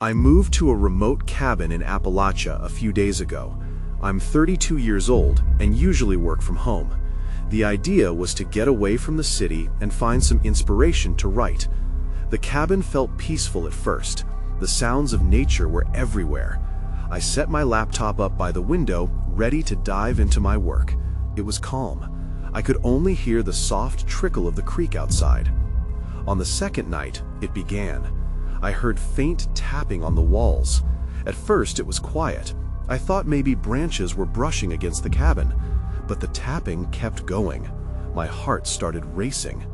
I moved to a remote cabin in Appalachia a few days ago. I'm 32 years old and usually work from home. The idea was to get away from the city and find some inspiration to write. The cabin felt peaceful at first. The sounds of nature were everywhere. I set my laptop up by the window, ready to dive into my work. It was calm. I could only hear the soft trickle of the creek outside. On the second night, it began. I heard faint tapping on the walls. At first, it was quiet. I thought maybe branches were brushing against the cabin, but the tapping kept going. My heart started racing.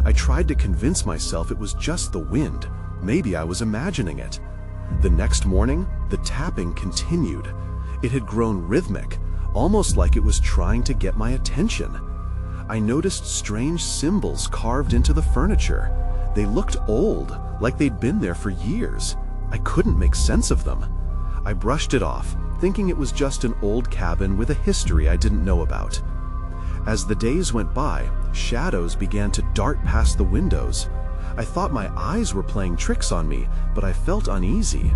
I tried to convince myself it was just the wind. Maybe I was imagining it. The next morning, the tapping continued. It had grown rhythmic, almost like it was trying to get my attention. I noticed strange symbols carved into the furniture. They looked old, like they'd been there for years. I couldn't make sense of them. I brushed it off, thinking it was just an old cabin with a history I didn't know about. As the days went by, shadows began to dart past the windows. I thought my eyes were playing tricks on me, but I felt uneasy.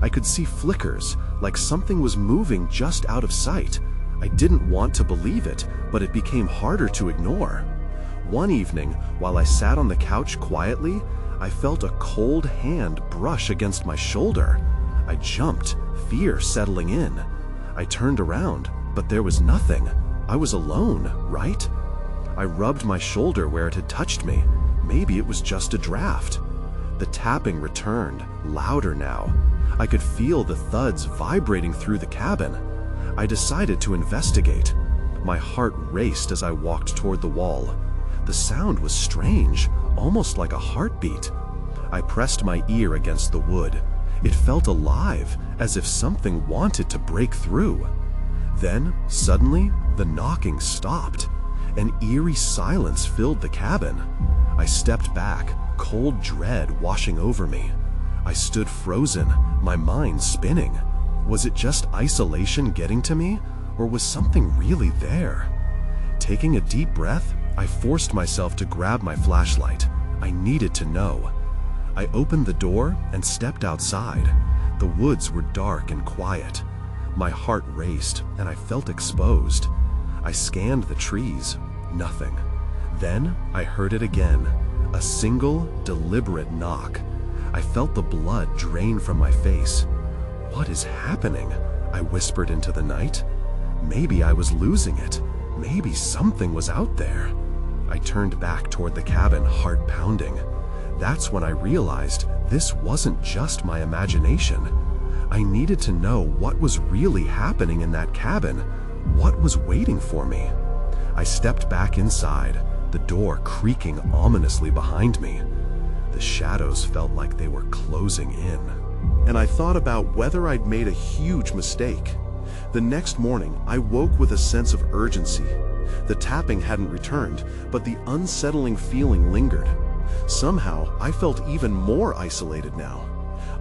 I could see flickers, like something was moving just out of sight. I didn't want to believe it, but it became harder to ignore. One evening, while I sat on the couch quietly, I felt a cold hand brush against my shoulder. I jumped, fear settling in. I turned around, but there was nothing. I was alone, right? I rubbed my shoulder where it had touched me. Maybe it was just a draft. The tapping returned, louder now. I could feel the thuds vibrating through the cabin. I decided to investigate. My heart raced as I walked toward the wall. The sound was strange, almost like a heartbeat. I pressed my ear against the wood. It felt alive, as if something wanted to break through. Then, suddenly, the knocking stopped. An eerie silence filled the cabin. I stepped back, cold dread washing over me. I stood frozen, my mind spinning. Was it just isolation getting to me, or was something really there? Taking a deep breath, I forced myself to grab my flashlight. I needed to know. I opened the door and stepped outside. The woods were dark and quiet. My heart raced and I felt exposed. I scanned the trees. Nothing. Then I heard it again. A single, deliberate knock. I felt the blood drain from my face. "What is happening?" I whispered into the night. Maybe I was losing it. Maybe something was out there. I turned back toward the cabin, heart pounding. That's when I realized this wasn't just my imagination. I needed to know what was really happening in that cabin, what was waiting for me. I stepped back inside, the door creaking ominously behind me. The shadows felt like they were closing in. And I thought about whether I'd made a huge mistake. The next morning, I woke with a sense of urgency. The tapping hadn't returned, but the unsettling feeling lingered. Somehow, I felt even more isolated now.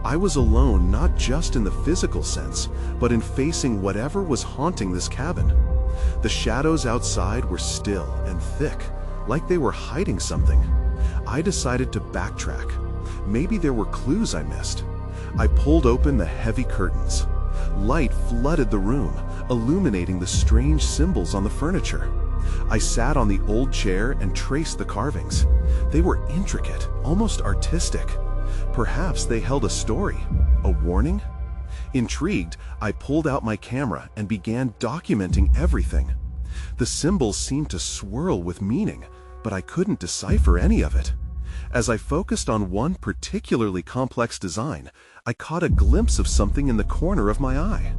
I was alone not just in the physical sense, but in facing whatever was haunting this cabin. The shadows outside were still and thick, like they were hiding something. I decided to backtrack. Maybe there were clues I missed. I pulled open the heavy curtains. Light flooded the room, illuminating the strange symbols on the furniture. I sat on the old chair and traced the carvings. They were intricate, almost artistic. Perhaps they held a story, a warning? Intrigued, I pulled out my camera and began documenting everything. The symbols seemed to swirl with meaning, but I couldn't decipher any of it. As I focused on one particularly complex design, I caught a glimpse of something in the corner of my eye.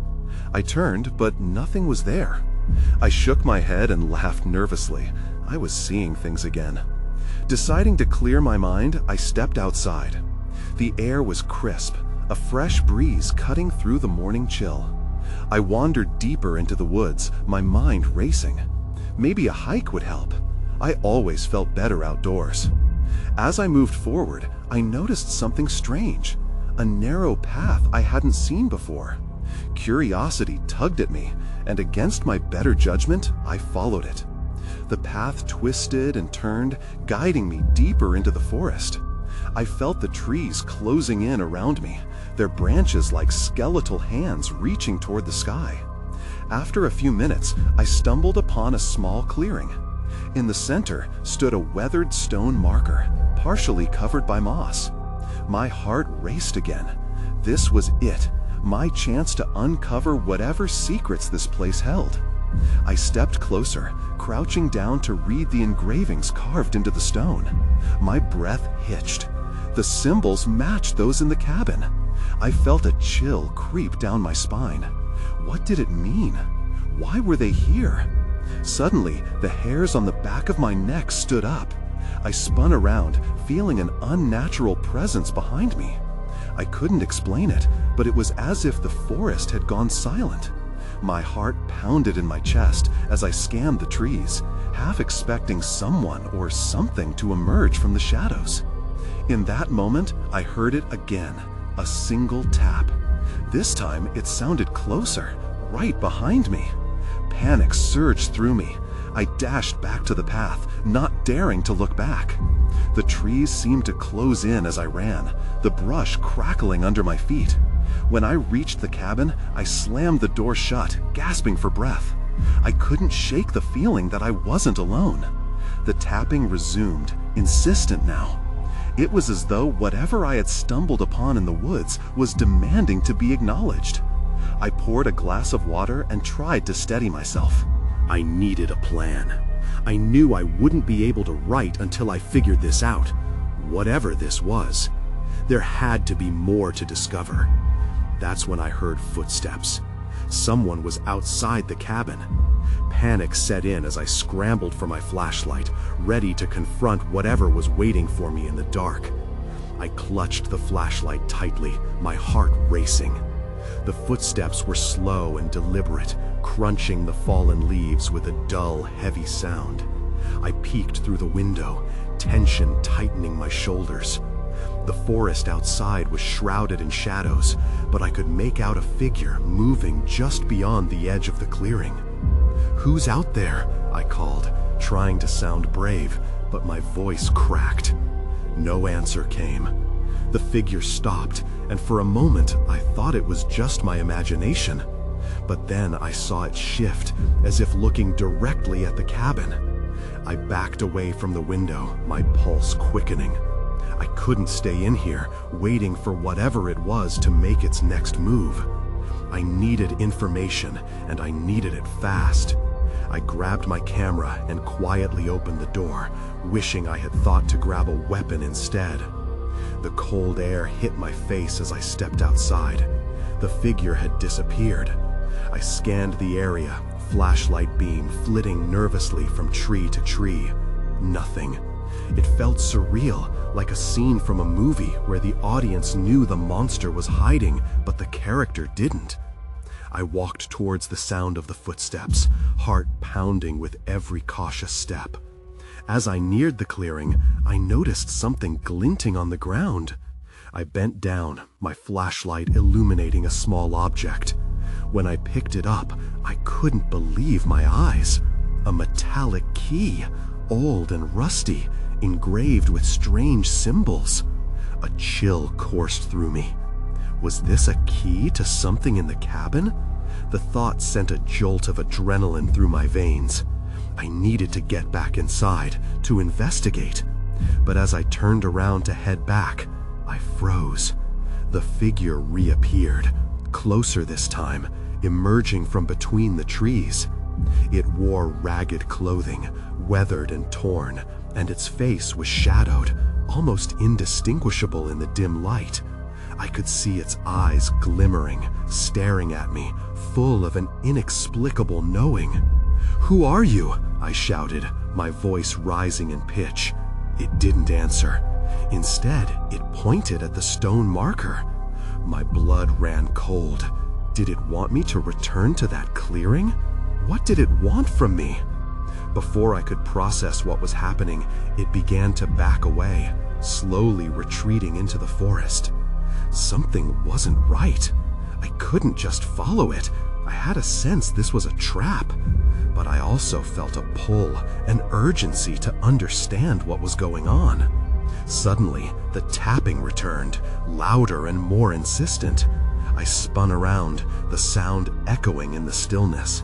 I turned, but nothing was there. I shook my head and laughed nervously. I was seeing things again. Deciding to clear my mind, I stepped outside. The air was crisp, a fresh breeze cutting through the morning chill. I wandered deeper into the woods, my mind racing. Maybe a hike would help. I always felt better outdoors. As I moved forward, I noticed something strange. A narrow path I hadn't seen before. Curiosity tugged at me, and against my better judgment, I followed it. The path twisted and turned, guiding me deeper into the forest. I felt the trees closing in around me, their branches like skeletal hands reaching toward the sky. After a few minutes, I stumbled upon a small clearing. In the center stood a weathered stone marker, partially covered by moss. My heart raced again. This was it, my chance to uncover whatever secrets this place held. I stepped closer, crouching down to read the engravings carved into the stone. My breath hitched. The symbols matched those in the cabin. I felt a chill creep down my spine. What did it mean? Why were they here? Suddenly, the hairs on the back of my neck stood up. I spun around, feeling an unnatural presence behind me. I couldn't explain it, but it was as if the forest had gone silent. My heart pounded in my chest as I scanned the trees, half expecting someone or something to emerge from the shadows. In that moment, I heard it again, a single tap. This time, it sounded closer, right behind me. Panic surged through me. I dashed back to the path, not daring to look back. The trees seemed to close in as I ran, the brush crackling under my feet. When I reached the cabin, I slammed the door shut, gasping for breath. I couldn't shake the feeling that I wasn't alone. The tapping resumed, insistent now. It was as though whatever I had stumbled upon in the woods was demanding to be acknowledged. I poured a glass of water and tried to steady myself. I needed a plan. I knew I wouldn't be able to write until I figured this out. Whatever this was, there had to be more to discover. That's when I heard footsteps. Someone was outside the cabin. Panic set in as I scrambled for my flashlight, ready to confront whatever was waiting for me in the dark. I clutched the flashlight tightly, my heart racing. The footsteps were slow and deliberate, crunching the fallen leaves with a dull, heavy sound. I peeked through the window, tension tightening my shoulders. The forest outside was shrouded in shadows, but I could make out a figure moving just beyond the edge of the clearing. "Who's out there?" I called, trying to sound brave, but my voice cracked. No answer came. The figure stopped, and for a moment I thought it was just my imagination. But then I saw it shift, as if looking directly at the cabin. I backed away from the window, my pulse quickening. I couldn't stay in here, waiting for whatever it was to make its next move. I needed information, and I needed it fast. I grabbed my camera and quietly opened the door, wishing I had thought to grab a weapon instead. The cold air hit my face as I stepped outside. The figure had disappeared. I scanned the area, flashlight beam flitting nervously from tree to tree. Nothing. It felt surreal, like a scene from a movie where the audience knew the monster was hiding, but the character didn't. I walked towards the sound of the footsteps, heart pounding with every cautious step. As I neared the clearing, I noticed something glinting on the ground. I bent down, my flashlight illuminating a small object. When I picked it up, I couldn't believe my eyes. A metallic key, old and rusty, engraved with strange symbols. A chill coursed through me. Was this a key to something in the cabin? The thought sent a jolt of adrenaline through my veins. I needed to get back inside, to investigate. But as I turned around to head back, I froze. The figure reappeared, closer this time, emerging from between the trees. It wore ragged clothing, weathered and torn, and its face was shadowed, almost indistinguishable in the dim light. I could see its eyes glimmering, staring at me, full of an inexplicable knowing. "Who are you?" I shouted, my voice rising in pitch. It didn't answer. Instead, it pointed at the stone marker. My blood ran cold. Did it want me to return to that clearing? What did it want from me? Before I could process what was happening, it began to back away, slowly retreating into the forest. Something wasn't right. I couldn't just follow it. I had a sense this was a trap. But I also felt a pull, an urgency to understand what was going on. Suddenly, the tapping returned, louder and more insistent. I spun around, the sound echoing in the stillness.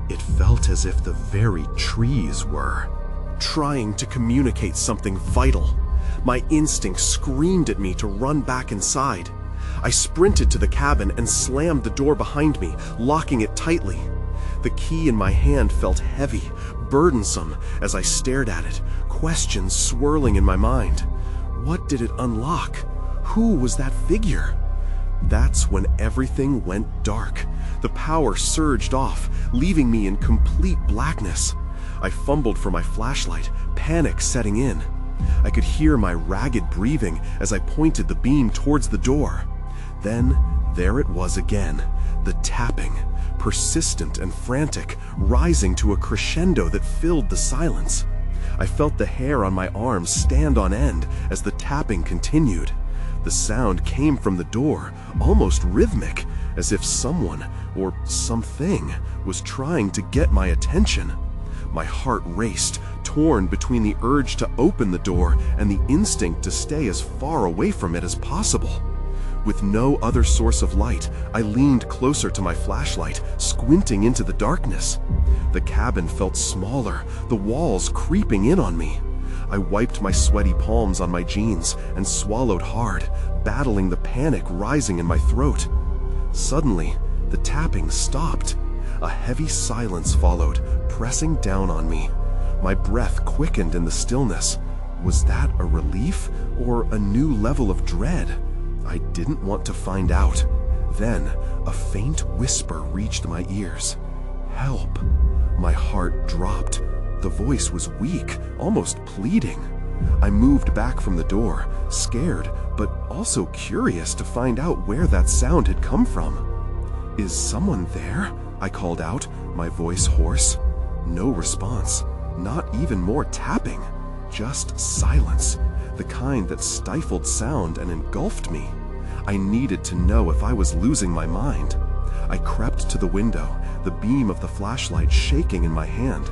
It felt as if the very trees were trying to communicate something vital. My instinct screamed at me to run back inside. I sprinted to the cabin and slammed the door behind me, locking it tightly. The key in my hand felt heavy, burdensome as I stared at it, questions swirling in my mind. What did it unlock? Who was that figure? That's when everything went dark. The power surged off, leaving me in complete blackness. I fumbled for my flashlight, panic setting in. I could hear my ragged breathing as I pointed the beam towards the door. Then, there it was again, the tapping, persistent and frantic, rising to a crescendo that filled the silence. I felt the hair on my arms stand on end as the tapping continued. The sound came from the door, almost rhythmic, as if someone, or something, was trying to get my attention. My heart raced, torn between the urge to open the door and the instinct to stay as far away from it as possible. With no other source of light, I leaned closer to my flashlight, squinting into the darkness. The cabin felt smaller, the walls creeping in on me. I wiped my sweaty palms on my jeans and swallowed hard, battling the panic rising in my throat. Suddenly, the tapping stopped. A heavy silence followed, pressing down on me. My breath quickened in the stillness. Was that a relief or a new level of dread? I didn't want to find out. Then, a faint whisper reached my ears. Help. My heart dropped. The voice was weak, almost pleading. I moved back from the door, scared, but also curious to find out where that sound had come from. Is someone there? I called out, my voice hoarse. No response, not even more tapping, just silence, the kind that stifled sound and engulfed me. I needed to know if I was losing my mind. I crept to the window, the beam of the flashlight shaking in my hand.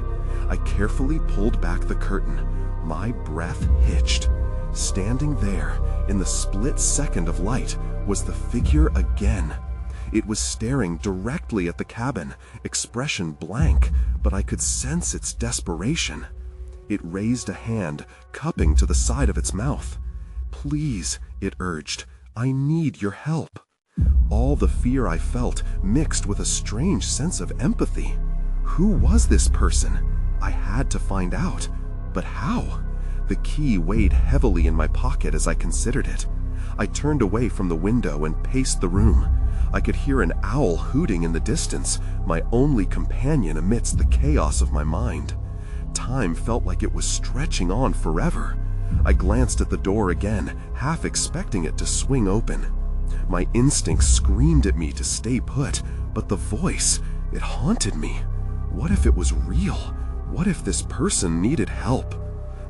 I carefully pulled back the curtain. My breath hitched. Standing there, in the split second of light, was the figure again. It was staring directly at the cabin, expression blank, but I could sense its desperation. It raised a hand, cupping to the side of its mouth. Please, it urged, I need your help. All the fear I felt mixed with a strange sense of empathy. Who was this person? I had to find out. But how? The key weighed heavily in my pocket as I considered it. I turned away from the window and paced the room. I could hear an owl hooting in the distance, my only companion amidst the chaos of my mind. Time felt like it was stretching on forever. I glanced at the door again, half expecting it to swing open. My instincts screamed at me to stay put, but the voice, it haunted me. What if it was real? What if this person needed help?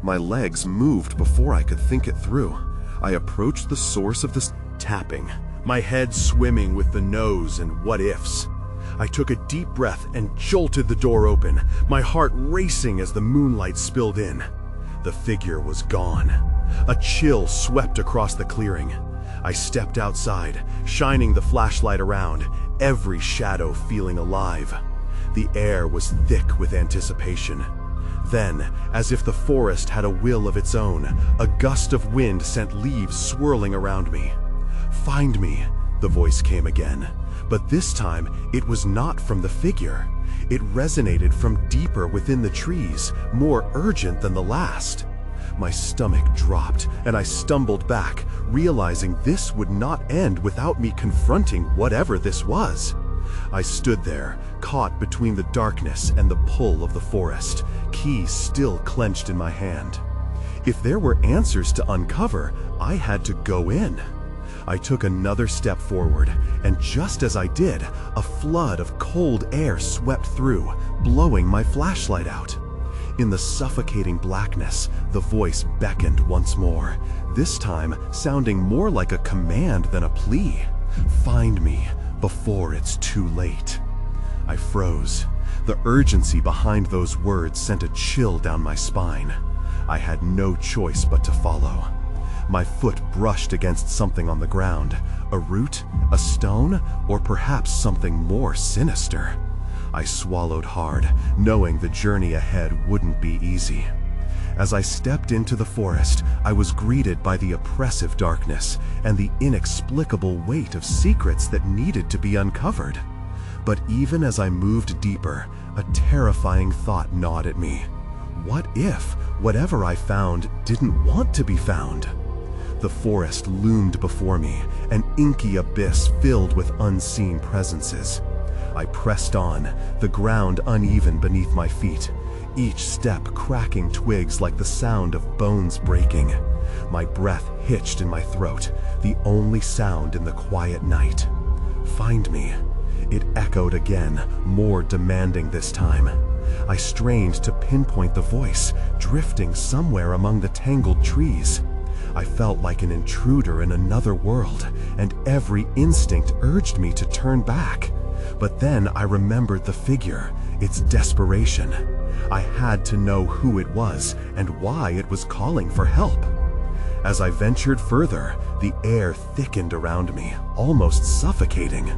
My legs moved before I could think it through. I approached the source of this tapping, my head swimming with the no's and what-ifs. I took a deep breath and jolted the door open, my heart racing as the moonlight spilled in. The figure was gone. A chill swept across the clearing. I stepped outside, shining the flashlight around, every shadow feeling alive. The air was thick with anticipation. Then, as if the forest had a will of its own, a gust of wind sent leaves swirling around me. "Find me," the voice came again, but this time it was not from the figure. It resonated from deeper within the trees, more urgent than the last. My stomach dropped, and I stumbled back, realizing this would not end without me confronting whatever this was. I stood there, caught between the darkness and the pull of the forest, key still clenched in my hand. If there were answers to uncover, I had to go in. I took another step forward, and just as I did, a flood of cold air swept through, blowing my flashlight out. In the suffocating blackness, the voice beckoned once more, this time sounding more like a command than a plea. "Find me before it's too late." I froze. The urgency behind those words sent a chill down my spine. I had no choice but to follow. My foot brushed against something on the ground, a root, a stone, or perhaps something more sinister. I swallowed hard, knowing the journey ahead wouldn't be easy. As I stepped into the forest, I was greeted by the oppressive darkness and the inexplicable weight of secrets that needed to be uncovered. But even as I moved deeper, a terrifying thought gnawed at me. What if whatever I found didn't want to be found? The forest loomed before me, an inky abyss filled with unseen presences. I pressed on, the ground uneven beneath my feet, each step cracking twigs like the sound of bones breaking. My breath hitched in my throat, the only sound in the quiet night. "Find me." It echoed again, more demanding this time. I strained to pinpoint the voice, drifting somewhere among the tangled trees. I felt like an intruder in another world, and every instinct urged me to turn back. But then I remembered the figure, its desperation. I had to know who it was and why it was calling for help. As I ventured further, the air thickened around me, almost suffocating.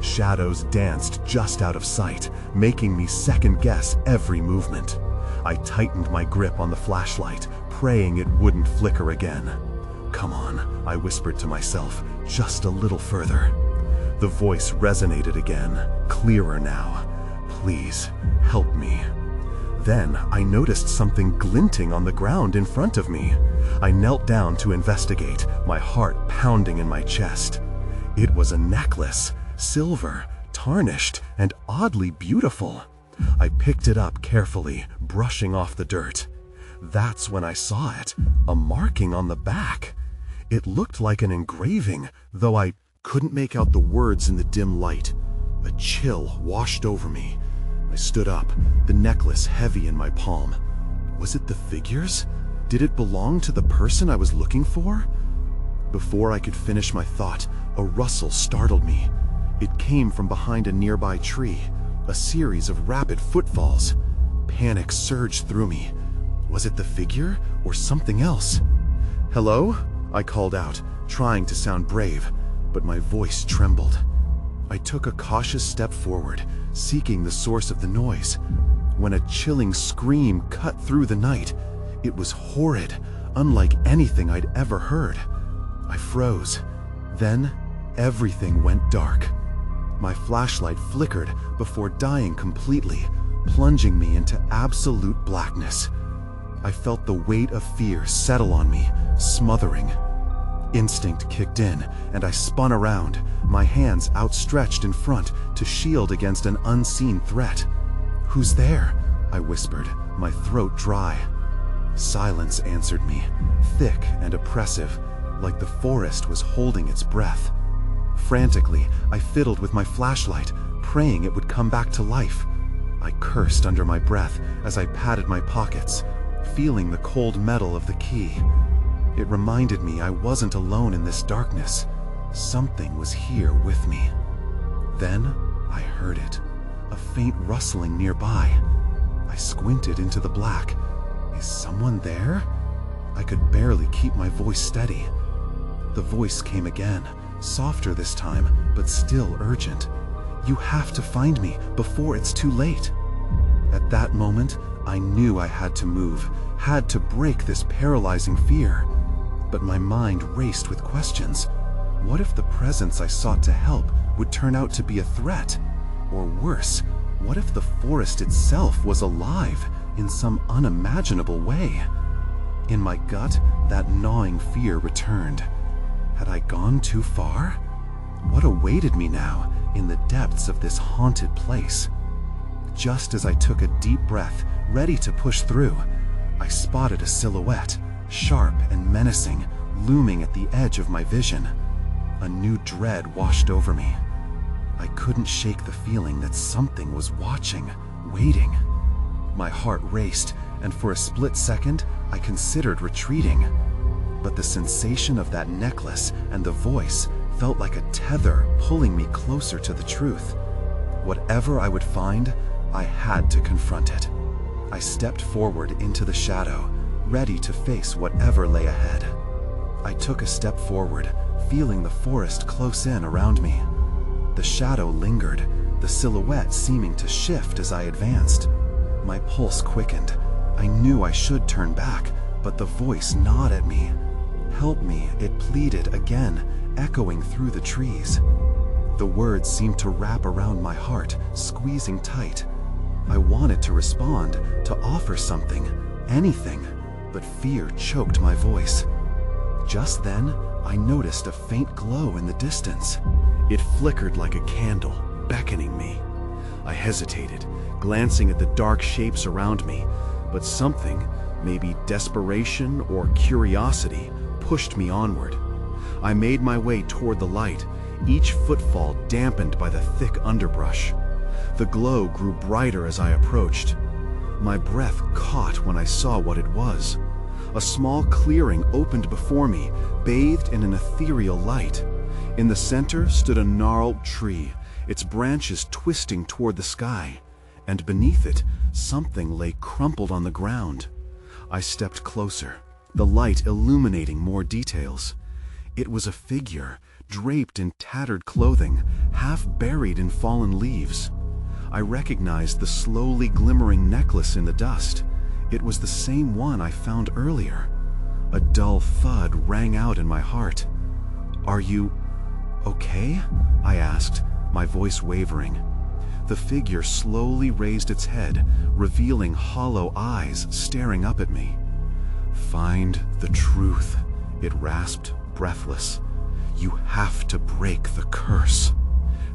Shadows danced just out of sight, making me second-guess every movement. I tightened my grip on the flashlight, praying it wouldn't flicker again. "Come on," I whispered to myself, "just a little further." The voice resonated again, clearer now. "Please, help me." Then I noticed something glinting on the ground in front of me. I knelt down to investigate, my heart pounding in my chest. It was a necklace, silver, tarnished, and oddly beautiful. I picked it up carefully, brushing off the dirt. That's when I saw it, a marking on the back. It looked like an engraving, though I couldn't make out the words in the dim light. A chill washed over me. I stood up, the necklace heavy in my palm. Was it the figures? Did it belong to the person I was looking for? Before I could finish my thought, a rustle startled me. It came from behind a nearby tree, a series of rapid footfalls. Panic surged through me. Was it the figure or something else? "Hello?" I called out, trying to sound brave, but my voice trembled. I took a cautious step forward, seeking the source of the noise, when a chilling scream cut through the night. It was horrid, unlike anything I'd ever heard. I froze. Then, everything went dark. My flashlight flickered before dying completely, plunging me into absolute blackness. I felt the weight of fear settle on me, smothering. Instinct kicked in, and I spun around, my hands outstretched in front to shield against an unseen threat. "Who's there?" I whispered, my throat dry. Silence answered me, thick and oppressive, like the forest was holding its breath. Frantically, I fiddled with my flashlight, praying it would come back to life. I cursed under my breath as I patted my pockets, feeling the cold metal of the key. It reminded me I wasn't alone in this darkness. Something was here with me. Then I heard it, a faint rustling nearby. I squinted into the black. Is someone there? I could barely keep my voice steady. The voice came again, softer this time, but still urgent. "You have to find me before it's too late." At that moment, I knew I had to move, had to break this paralyzing fear. But my mind raced with questions. What if the presence I sought to help would turn out to be a threat? Or worse, what if the forest itself was alive in some unimaginable way? In my gut, that gnawing fear returned. Had I gone too far? What awaited me now in the depths of this haunted place? Just as I took a deep breath, ready to push through, I spotted a silhouette, sharp and menacing, looming at the edge of my vision. A new dread washed over me. I couldn't shake the feeling that something was watching, waiting. My heart raced, and for a split second, I considered retreating. But the sensation of that necklace and the voice felt like a tether pulling me closer to the truth. Whatever I would find, I had to confront it. I stepped forward into the shadow, ready to face whatever lay ahead. I took a step forward, feeling the forest close in around me. The shadow lingered, the silhouette seeming to shift as I advanced. My pulse quickened. I knew I should turn back, but the voice gnawed at me. "Help me," it pleaded again, echoing through the trees. The words seemed to wrap around my heart, squeezing tight. I wanted to respond, to offer something, anything, but fear choked my voice. Just then, I noticed a faint glow in the distance. It flickered like a candle, beckoning me. I hesitated, glancing at the dark shapes around me, but something, maybe desperation or curiosity, pushed me onward. I made my way toward the light, each footfall dampened by the thick underbrush. The glow grew brighter as I approached. My breath caught when I saw what it was. A small clearing opened before me, bathed in an ethereal light. In the center stood a gnarled tree, its branches twisting toward the sky, and beneath it, something lay crumpled on the ground. I stepped closer, the light illuminating more details. It was a figure, draped in tattered clothing, half buried in fallen leaves. I recognized the slowly glimmering necklace in the dust. It was the same one I found earlier. A dull thud rang out in my heart. "Are you okay?" I asked, my voice wavering. The figure slowly raised its head, revealing hollow eyes staring up at me. "Find the truth," it rasped, breathless. "You have to break the curse."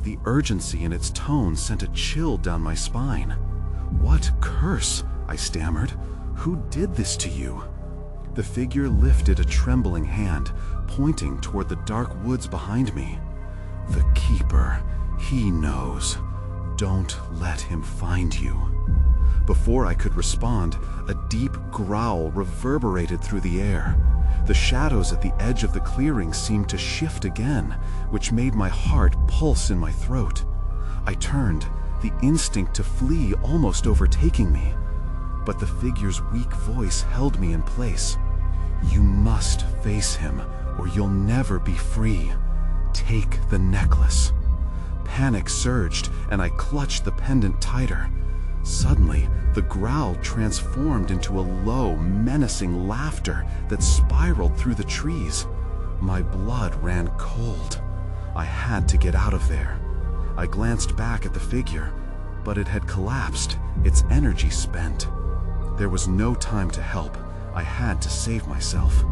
The urgency in its tone sent a chill down my spine. "What curse?" I stammered. "Who did this to you?" The figure lifted a trembling hand, pointing toward the dark woods behind me. "The Keeper. He knows. Don't let him find you." Before I could respond, a deep growl reverberated through the air. The shadows at the edge of the clearing seemed to shift again, which made my heart pulse in my throat. I turned, the instinct to flee almost overtaking me. But the figure's weak voice held me in place. "You must face him, or you'll never be free. Take the necklace." Panic surged, and I clutched the pendant tighter. Suddenly, the growl transformed into a low, menacing laughter that spiraled through the trees. My blood ran cold. I had to get out of there. I glanced back at the figure, but it had collapsed, its energy spent. There was no time to help. I had to save myself.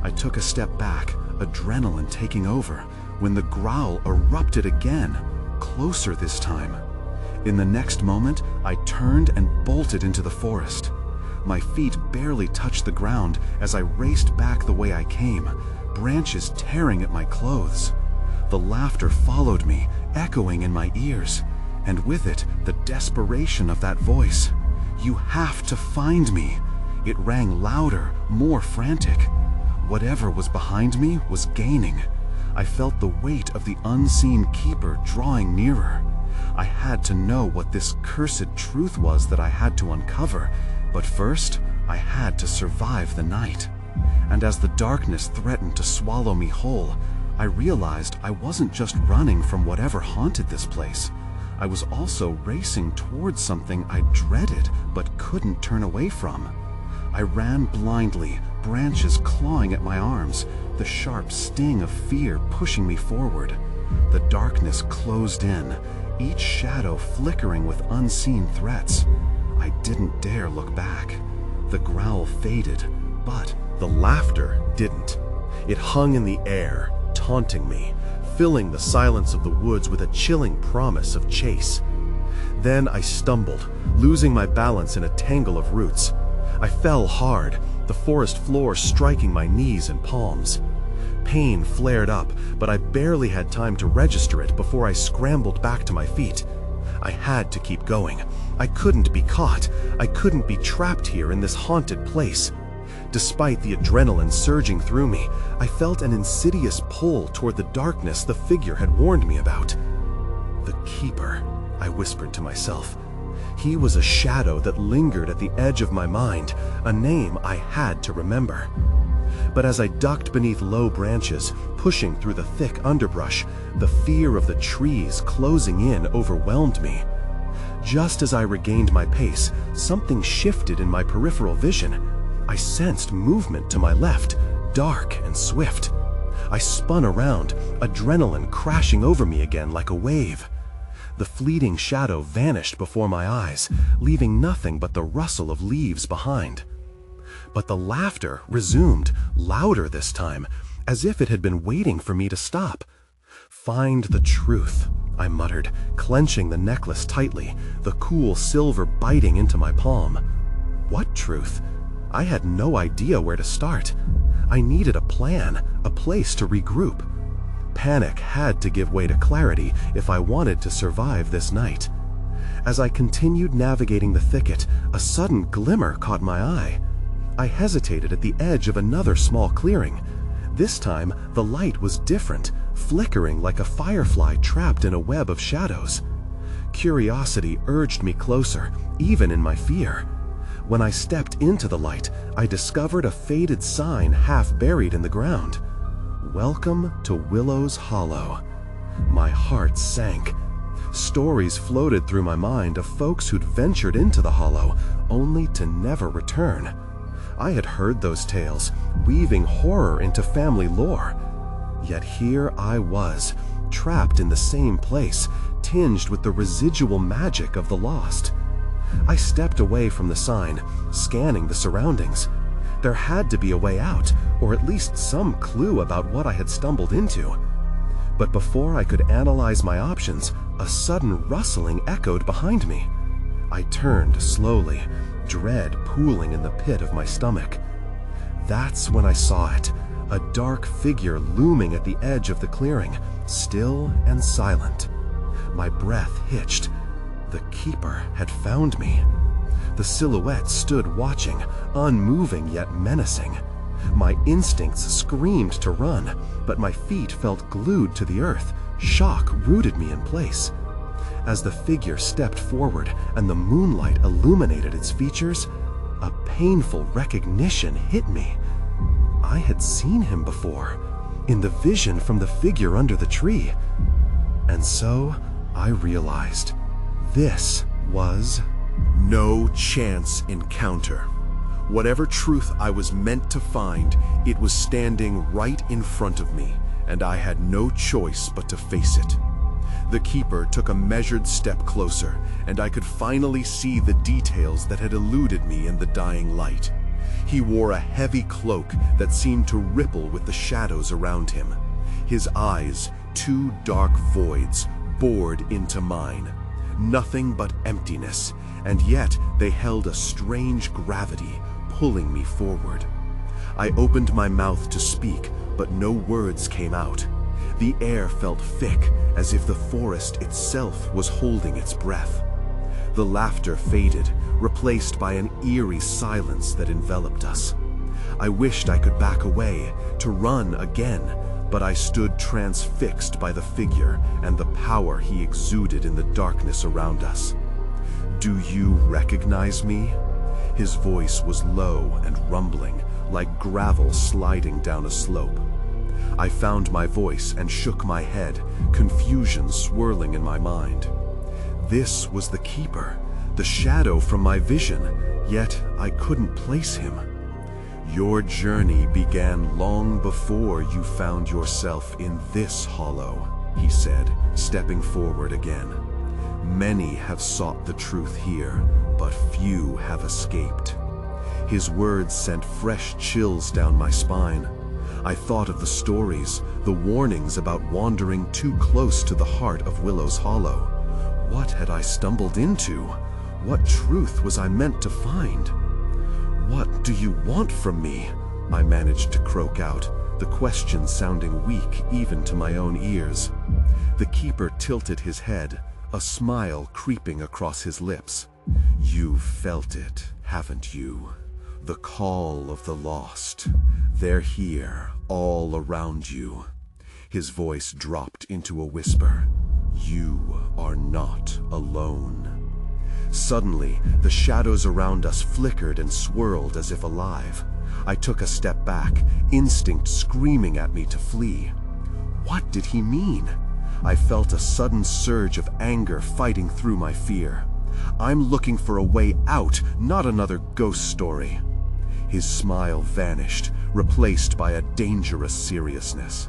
I took a step back, adrenaline taking over, when the growl erupted again, closer this time. In the next moment, I turned and bolted into the forest. My feet barely touched the ground as I raced back the way I came, branches tearing at my clothes. The laughter followed me, echoing in my ears, and with it, the desperation of that voice. "You have to find me." It rang louder, more frantic. Whatever was behind me was gaining. I felt the weight of the unseen Keeper drawing nearer. I had to know what this cursed truth was that I had to uncover, but first, I had to survive the night. And as the darkness threatened to swallow me whole, I realized I wasn't just running from whatever haunted this place. I was also racing towards something I dreaded but couldn't turn away from. I ran blindly, branches clawing at my arms, the sharp sting of fear pushing me forward. The darkness closed in, each shadow flickering with unseen threats. I didn't dare look back. The growl faded, but the laughter didn't. It hung in the air, taunting me, filling the silence of the woods with a chilling promise of chase. Then I stumbled, losing my balance in a tangle of roots. I fell hard, the forest floor striking my knees and palms. Pain flared up, but I barely had time to register it before I scrambled back to my feet. I had to keep going. I couldn't be caught. I couldn't be trapped here in this haunted place. Despite the adrenaline surging through me, I felt an insidious pull toward the darkness the figure had warned me about. "The Keeper," I whispered to myself. He was a shadow that lingered at the edge of my mind, a name I had to remember. But as I ducked beneath low branches, pushing through the thick underbrush, the fear of the trees closing in overwhelmed me. Just as I regained my pace, something shifted in my peripheral vision. I sensed movement to my left, dark and swift. I spun around, adrenaline crashing over me again like a wave. The fleeting shadow vanished before my eyes, leaving nothing but the rustle of leaves behind. But the laughter resumed, louder this time, as if it had been waiting for me to stop. "Find the truth," I muttered, clenching the necklace tightly, the cool silver biting into my palm. What truth? I had no idea where to start. I needed a plan, a place to regroup. Panic had to give way to clarity if I wanted to survive this night. As I continued navigating the thicket, a sudden glimmer caught my eye. I hesitated at the edge of another small clearing. This time, the light was different, flickering like a firefly trapped in a web of shadows. Curiosity urged me closer, even in my fear. When I stepped into the light, I discovered a faded sign half buried in the ground. "Welcome to Willow's Hollow." My heart sank. Stories floated through my mind of folks who'd ventured into the hollow, only to never return. I had heard those tales, weaving horror into family lore. Yet here I was, trapped in the same place, tinged with the residual magic of the lost. I stepped away from the sign, scanning the surroundings. There had to be a way out, or at least some clue about what I had stumbled into. But before I could analyze my options, a sudden rustling echoed behind me. I turned slowly, dread pooling in the pit of my stomach. That's when I saw it, a dark figure looming at the edge of the clearing, still and silent. My breath hitched. The keeper had found me. The silhouette stood watching, unmoving yet menacing. My instincts screamed to run, but my feet felt glued to the earth. Shock rooted me in place. As the figure stepped forward and the moonlight illuminated its features, a painful recognition hit me. I had seen him before, in the vision from the figure under the tree. And so I realized this was no chance encounter. Whatever truth I was meant to find, it was standing right in front of me, and I had no choice but to face it. The keeper took a measured step closer, and I could finally see the details that had eluded me in the dying light. He wore a heavy cloak that seemed to ripple with the shadows around him. His eyes, two dark voids, bored into mine. Nothing but emptiness, and yet they held a strange gravity, pulling me forward. I opened my mouth to speak, but no words came out. The air felt thick, as if the forest itself was holding its breath. The laughter faded, replaced by an eerie silence that enveloped us. I wished I could back away, to run again, but I stood transfixed by the figure and the power he exuded in the darkness around us. "Do you recognize me?" His voice was low and rumbling, like gravel sliding down a slope. I found my voice and shook my head, confusion swirling in my mind. This was the keeper, the shadow from my vision, yet I couldn't place him. "Your journey began long before you found yourself in this hollow," he said, stepping forward again. "Many have sought the truth here, but few have escaped." His words sent fresh chills down my spine. I thought of the stories, the warnings about wandering too close to the heart of Willow's Hollow. What had I stumbled into? What truth was I meant to find? "What do you want from me?" I managed to croak out, the question sounding weak even to my own ears. The keeper tilted his head, a smile creeping across his lips. "You've felt it, haven't you? The call of the lost. They're here, all around you." His voice dropped into a whisper. "You are not alone." Suddenly, the shadows around us flickered and swirled as if alive. I took a step back, instinct screaming at me to flee. What did he mean? I felt a sudden surge of anger fighting through my fear. I'm looking for a way out, not another ghost story. His smile vanished, replaced by a dangerous seriousness.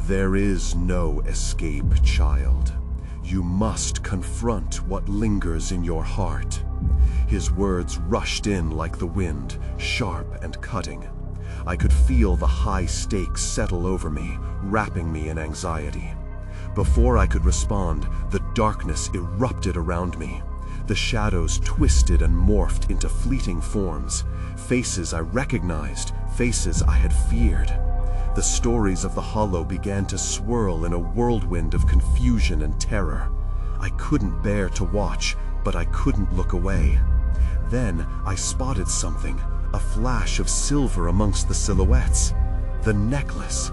There is no escape, child. You must confront what lingers in your heart. His words rushed in like the wind, sharp and cutting. I could feel the high stakes settle over me, wrapping me in anxiety. Before I could respond, the darkness erupted around me. The shadows twisted and morphed into fleeting forms, faces I recognized, faces I had feared. The stories of the Hollow began to swirl in a whirlwind of confusion and terror. I couldn't bear to watch, but I couldn't look away. Then I spotted something, a flash of silver amongst the silhouettes. The necklace.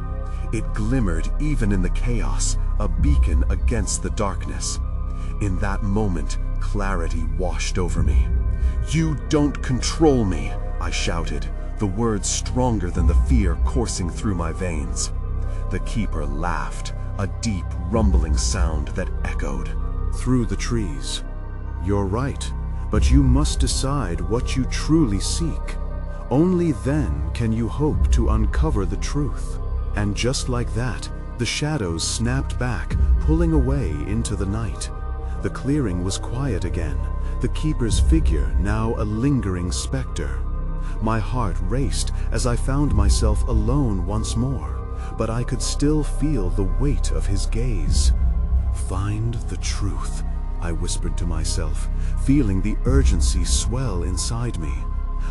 It glimmered even in the chaos, a beacon against the darkness. In that moment, clarity washed over me. "You don't control me," I shouted, the words stronger than the fear coursing through my veins. The keeper laughed, a deep, rumbling sound that echoed through the trees. "You're right, but you must decide what you truly seek. Only then can you hope to uncover the truth." And just like that, the shadows snapped back, pulling away into the night. The clearing was quiet again, the keeper's figure now a lingering specter. My heart raced as I found myself alone once more, but I could still feel the weight of his gaze. "Find the truth," I whispered to myself, feeling the urgency swell inside me.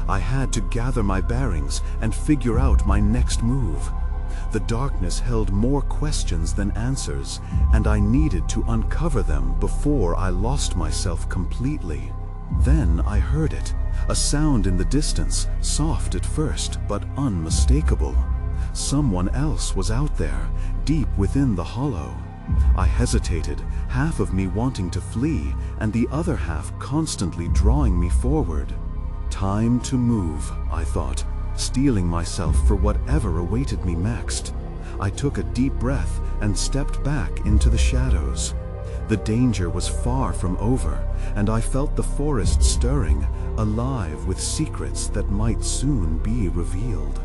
I had to gather my bearings and figure out my next move. The darkness held more questions than answers, and I needed to uncover them before I lost myself completely. Then I heard it, a sound in the distance, soft at first, but unmistakable. Someone else was out there, deep within the hollow. I hesitated, half of me wanting to flee, and the other half constantly drawing me forward. Time to move, I thought, steeling myself for whatever awaited me next. I took a deep breath and stepped back into the shadows. The danger was far from over, and I felt the forest stirring, alive with secrets that might soon be revealed.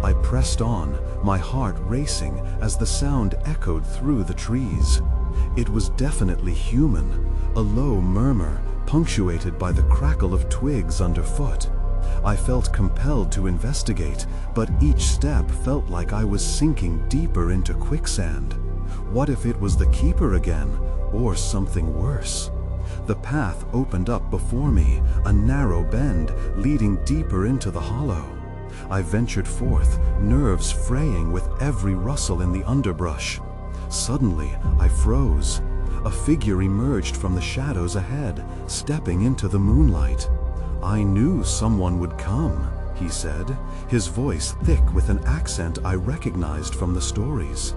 I pressed on, my heart racing as the sound echoed through the trees. It was definitely human, a low murmur punctuated by the crackle of twigs underfoot. I felt compelled to investigate, but each step felt like I was sinking deeper into quicksand. What if it was the keeper again, or something worse? The path opened up before me, a narrow bend leading deeper into the hollow. I ventured forth, nerves fraying with every rustle in the underbrush. Suddenly, I froze. A figure emerged from the shadows ahead, stepping into the moonlight. "I knew someone would come," he said, his voice thick with an accent I recognized from the stories.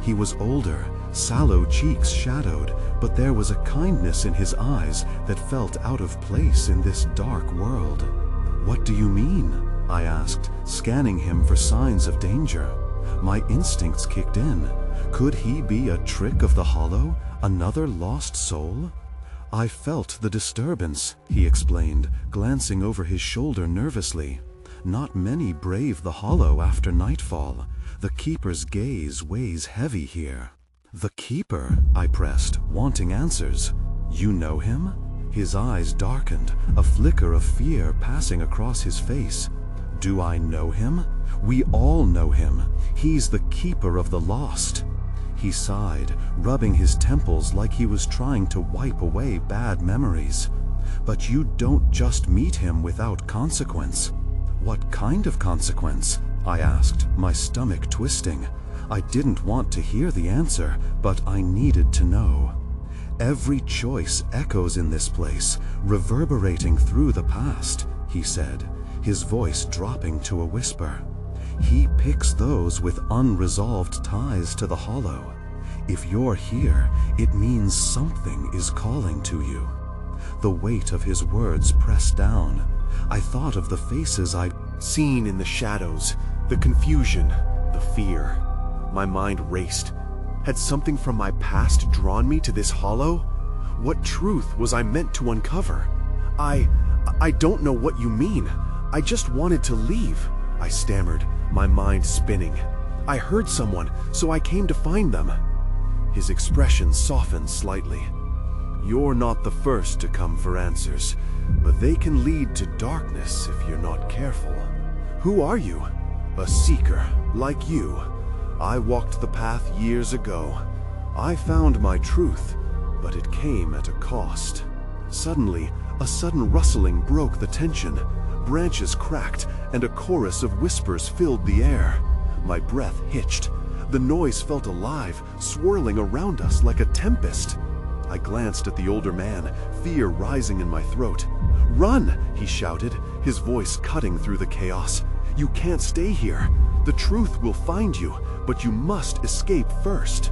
He was older, sallow cheeks shadowed, but there was a kindness in his eyes that felt out of place in this dark world. "What do you mean?" I asked, scanning him for signs of danger. My instincts kicked in. Could he be a trick of the hollow, another lost soul? "I felt the disturbance," he explained, glancing over his shoulder nervously. "Not many brave the hollow after nightfall. The keeper's gaze weighs heavy here." "The keeper?" I pressed, wanting answers. "You know him?" His eyes darkened, a flicker of fear passing across his face. "Do I know him? We all know him. He's the keeper of the lost." He sighed, rubbing his temples like he was trying to wipe away bad memories. "But you don't just meet him without consequence." "What kind of consequence?" I asked, my stomach twisting. I didn't want to hear the answer, but I needed to know. "Every choice echoes in this place, reverberating through the past," he said, his voice dropping to a whisper. "He picks those with unresolved ties to the hollow. If you're here, it means something is calling to you." The weight of his words pressed down. I thought of the faces I'd Seen in the shadows, the confusion, the fear. My mind raced. Had something from my past drawn me to this hollow? What truth was I meant to uncover? I don't know what you mean. I just wanted to leave, I stammered, my mind spinning. I heard someone, so I came to find them. His expression softened slightly. You're not the first to come for answers, but they can lead to darkness if you're not careful. Who are you? A seeker, like you. I walked the path years ago. I found my truth, but it came at a cost. Suddenly, a sudden rustling broke the tension. Branches cracked, and a chorus of whispers filled the air. My breath hitched. The noise felt alive, swirling around us like a tempest. I glanced at the older man, fear rising in my throat. "Run!" he shouted, his voice cutting through the chaos. "You can't stay here. The truth will find you, but you must escape first."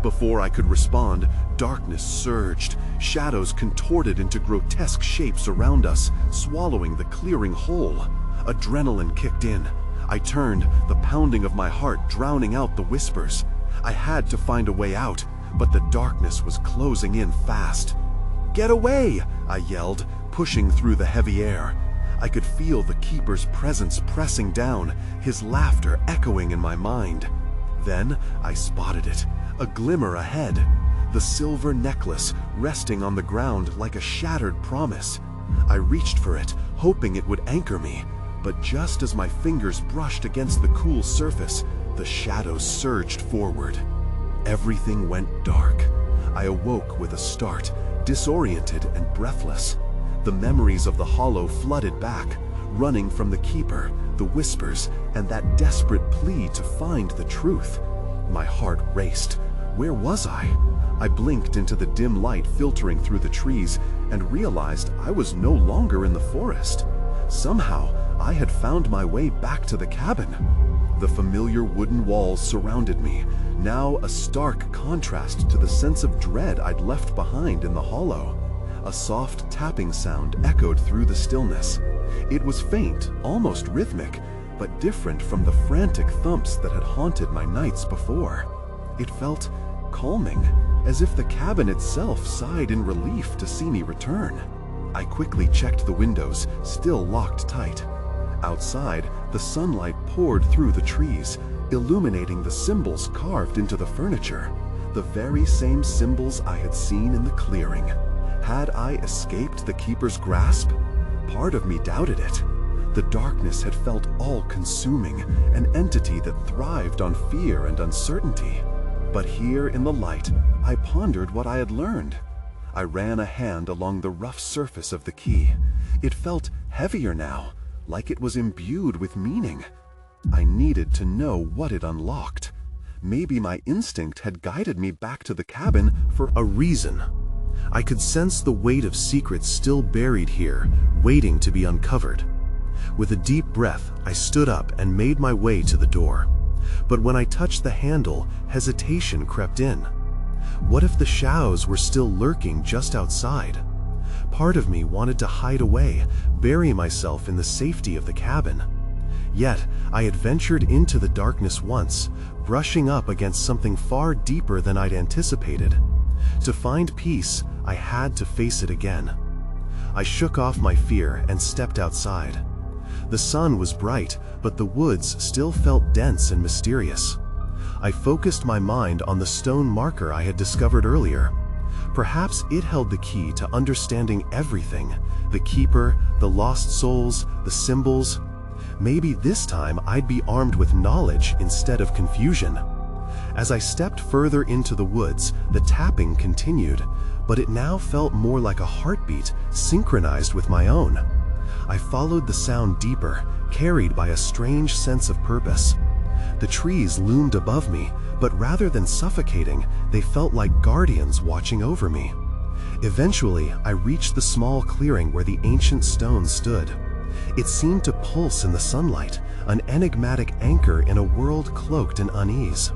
Before I could respond, darkness surged. Shadows contorted into grotesque shapes around us, swallowing the clearing whole. Adrenaline kicked in. I turned, the pounding of my heart drowning out the whispers. I had to find a way out, but the darkness was closing in fast. "Get away!" I yelled, pushing through the heavy air. I could feel the keeper's presence pressing down, his laughter echoing in my mind. Then I spotted it, a glimmer ahead. The silver necklace resting on the ground like a shattered promise. I reached for it, hoping it would anchor me, but just as my fingers brushed against the cool surface, the shadows surged forward. Everything went dark. I awoke with a start, disoriented and breathless. The memories of the hollow flooded back, running from the keeper, the whispers, and that desperate plea to find the truth. My heart raced. Where was I? I blinked into the dim light filtering through the trees and realized I was no longer in the forest. Somehow, I had found my way back to the cabin. The familiar wooden walls surrounded me, now a stark contrast to the sense of dread I'd left behind in the hollow. A soft tapping sound echoed through the stillness. It was faint, almost rhythmic, but different from the frantic thumps that had haunted my nights before. It felt calming, as if the cabin itself sighed in relief to see me return. I quickly checked the windows, still locked tight. Outside, the sunlight poured through the trees, illuminating the symbols carved into the furniture, the very same symbols I had seen in the clearing. Had I escaped the keeper's grasp? Part of me doubted it. The darkness had felt all-consuming, an entity that thrived on fear and uncertainty. But here in the light, I pondered what I had learned. I ran a hand along the rough surface of the key. It felt heavier now, like it was imbued with meaning. I needed to know what it unlocked. Maybe my instinct had guided me back to the cabin for a reason. I could sense the weight of secrets still buried here, waiting to be uncovered. With a deep breath, I stood up and made my way to the door. But when I touched the handle, hesitation crept in. What if the shadows were still lurking just outside? Part of me wanted to hide away, bury myself in the safety of the cabin. Yet, I had ventured into the darkness once, brushing up against something far deeper than I'd anticipated. To find peace, I had to face it again. I shook off my fear and stepped outside. The sun was bright, but the woods still felt dense and mysterious. I focused my mind on the stone marker I had discovered earlier. Perhaps it held the key to understanding everything: the keeper, the lost souls, the symbols. Maybe this time I'd be armed with knowledge instead of confusion. As I stepped further into the woods, the tapping continued, but it now felt more like a heartbeat, synchronized with my own. I followed the sound deeper, carried by a strange sense of purpose. The trees loomed above me, but rather than suffocating, they felt like guardians watching over me. Eventually, I reached the small clearing where the ancient stone stood. It seemed to pulse in the sunlight, an enigmatic anchor in a world cloaked in unease.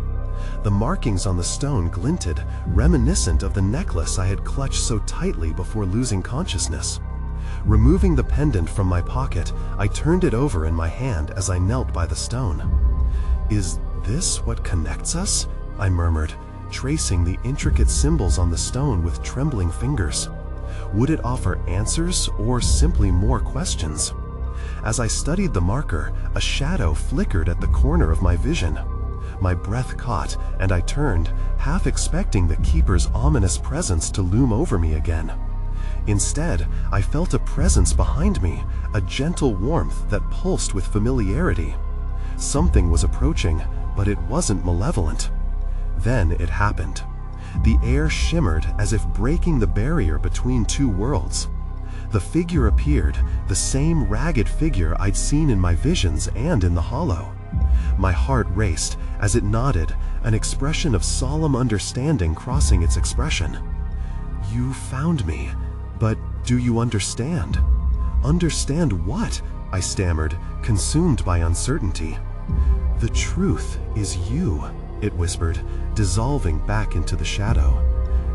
The markings on the stone glinted, reminiscent of the necklace I had clutched so tightly before losing consciousness. Removing the pendant from my pocket, I turned it over in my hand as I knelt by the stone. "Is this what connects us?" I murmured, tracing the intricate symbols on the stone with trembling fingers. Would it offer answers or simply more questions? As I studied the marker, a shadow flickered at the corner of my vision. My breath caught, and I turned, half expecting the keeper's ominous presence to loom over me again. Instead, I felt a presence behind me, a gentle warmth that pulsed with familiarity. Something was approaching, but it wasn't malevolent. Then it happened. The air shimmered as if breaking the barrier between two worlds. The figure appeared, the same ragged figure I'd seen in my visions and in the hollow. My heart raced as it nodded, an expression of solemn understanding crossing its expression. "You found me, but do you understand?" "Understand what?" I stammered, consumed by uncertainty. "The truth is you," it whispered, dissolving back into the shadow.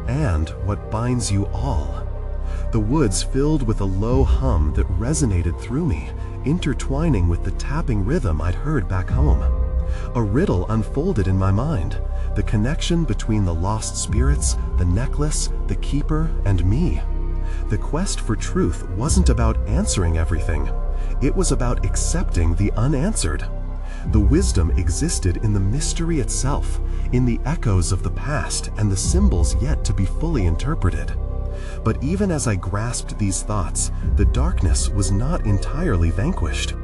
"And what binds you all." The woods filled with a low hum that resonated through me, intertwining with the tapping rhythm I'd heard back home. A riddle unfolded in my mind, the connection between the lost spirits, the necklace, the keeper, and me. The quest for truth wasn't about answering everything. It was about accepting the unanswered. The wisdom existed in the mystery itself, in the echoes of the past and the symbols yet to be fully interpreted. But even as I grasped these thoughts, the darkness was not entirely vanquished.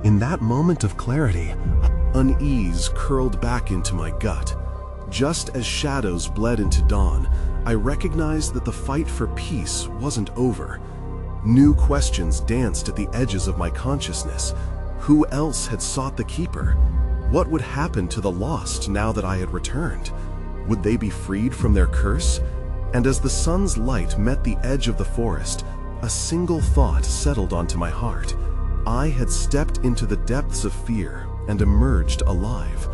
In that moment of clarity, unease curled back into my gut. Just as shadows bled into dawn, I recognized that the fight for peace wasn't over. New questions danced at the edges of my consciousness. Who else had sought the keeper? What would happen to the lost now that I had returned? Would they be freed from their curse? And as the sun's light met the edge of the forest, a single thought settled onto my heart. I had stepped into the depths of fear and emerged alive.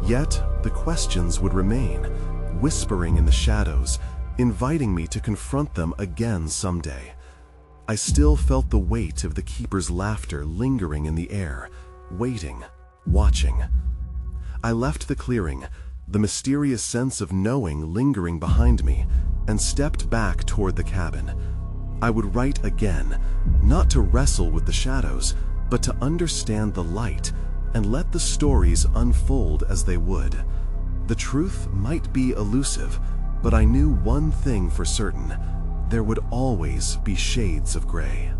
Yet the questions would remain, whispering in the shadows, inviting me to confront them again someday. I still felt the weight of the keeper's laughter lingering in the air, waiting, watching. I left the clearing, the mysterious sense of knowing lingering behind me, and stepped back toward the cabin. I would write again, not to wrestle with the shadows, but to understand the light and let the stories unfold as they would. The truth might be elusive, but I knew one thing for certain: there would always be shades of gray.